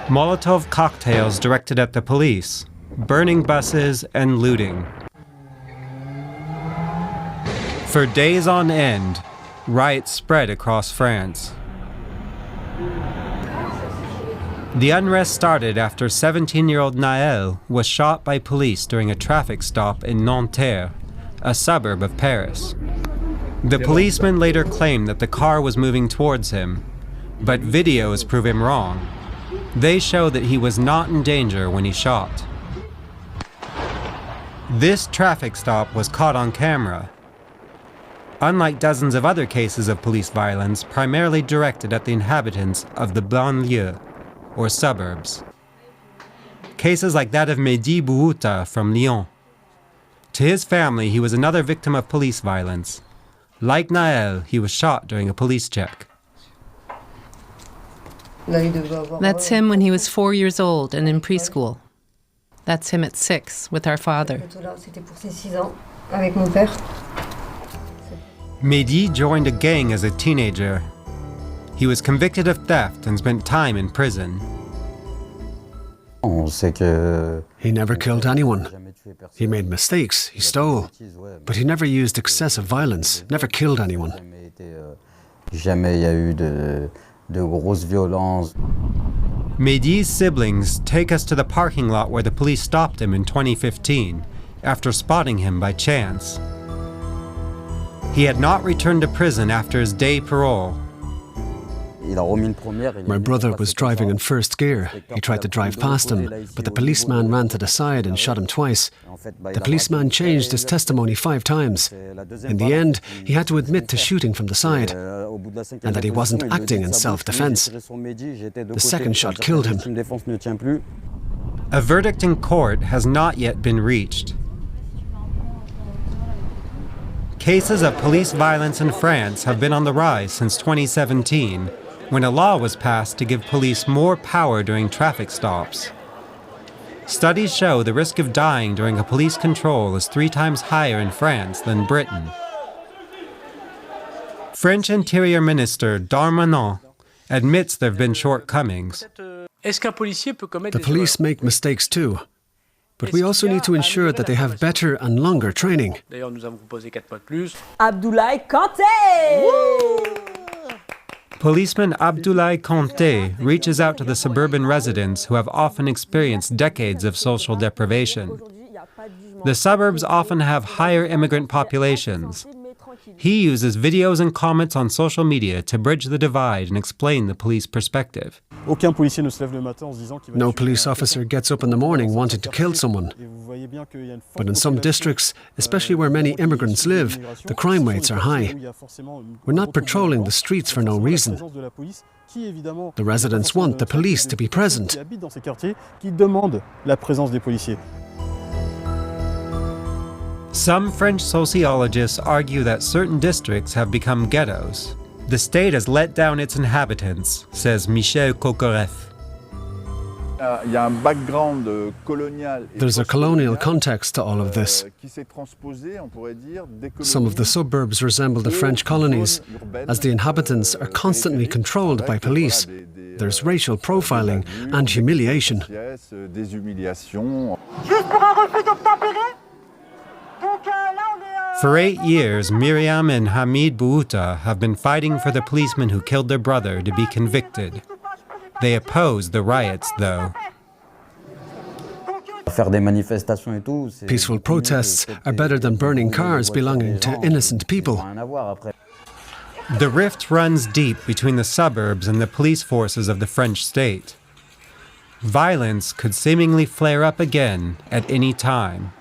Molotov cocktails directed at the police, burning buses, and looting. For days on end, riots spread across France. The unrest started after 17-year-old Naël was shot by police during a traffic stop in Nanterre, a suburb of Paris. The policeman later claimed that the car was moving towards him, but videos prove him wrong. They show that he was not in danger when he shot. This traffic stop was caught on camera. Unlike dozens of other cases of police violence primarily directed at the inhabitants of the banlieue, or suburbs. Cases like that of Mehdi Bouhouta from Lyon. To his family, he was another victim of police violence. Like Naël, he was shot during a police check. That's him when he was 4 years old and in preschool. That's him at 6 with our father. Mehdi joined a gang as a teenager. He was convicted of theft and spent time in prison. He never killed anyone. He made mistakes, he stole, but he never used excessive violence, never killed anyone. Mehdi's siblings take us to the parking lot where the police stopped him in 2015 after spotting him by chance. He had not returned to prison after his day parole. My brother was driving in first gear. He tried to drive past him, but the policeman ran to the side and shot him twice. The policeman changed his testimony 5 times. In the end, he had to admit to shooting from the side, and that he wasn't acting in self-defense. The second shot killed him. A verdict in court has not yet been reached. Cases of police violence in France have been on the rise since 2017, when a law was passed to give police more power during traffic stops. Studies show the risk of dying during a police control is 3 times higher in France than Britain. French Interior Minister Darmanin admits there have been shortcomings. The police make mistakes too, but we also need to ensure that they have better and longer training. Abdoulaye Kanté! Policeman Abdoulaye Kanté reaches out to the suburban residents who have often experienced decades of social deprivation. The suburbs often have higher immigrant populations. He uses videos and comments on social media to bridge the divide and explain the police perspective. No police officer gets up in the morning wanting to kill someone. But in some districts, especially where many immigrants live, the crime rates are high. We're not patrolling the streets for no reason. The residents want the police to be present. Some French sociologists argue that certain districts have become ghettos. The state has let down its inhabitants, says Michel Cocoref. There's a colonial context to all of this. Some of the suburbs resemble the French colonies, as the inhabitants are constantly controlled by police. There's racial profiling and humiliation. For 8 years, Myriam and Hamid Bouhouta have been fighting for the policeman who killed their brother to be convicted. They oppose the riots, though. Peaceful protests are better than burning cars belonging to innocent people. The rift runs deep between the suburbs and the police forces of the French state. Violence could seemingly flare up again at any time.